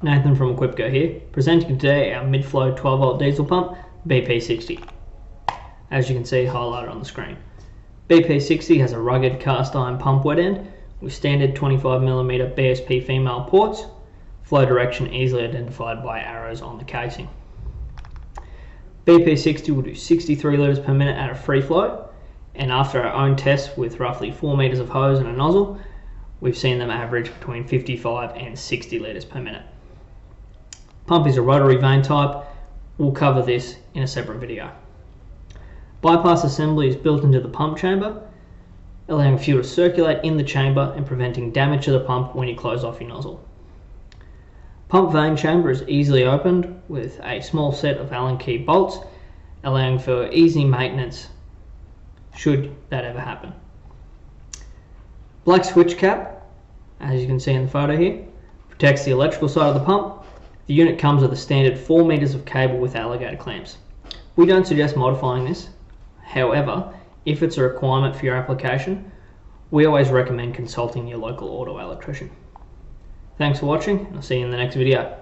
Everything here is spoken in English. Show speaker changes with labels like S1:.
S1: Nathan from Equipco here, presenting today our mid-flow 12-volt diesel pump, BP60. As you can see highlighted on the screen. BP60 has a rugged cast iron pump wet end with standard 25mm BSP female ports, flow direction easily identified by arrows on the casing. BP60 will do 63 litres per minute at a free flow, and after our own tests with roughly 4 metres of hose and a nozzle, we've seen them average between 55 and 60 litres per minute. Pump is a rotary vane type. We'll cover this in a separate video. Bypass assembly is built into the pump chamber, allowing fuel to circulate in the chamber and preventing damage to the pump when you close off your nozzle. Pump vane chamber is easily opened with a small set of Allen key bolts, allowing for easy maintenance should that ever happen. Black switch cap, as you can see in the photo here, protects the electrical side of the pump. The unit comes with a standard 4 metres of cable with alligator clamps. We don't suggest modifying this. However, if it's a requirement for your application, we always recommend consulting your local auto electrician. Thanks for watching, and I'll see you in the next video.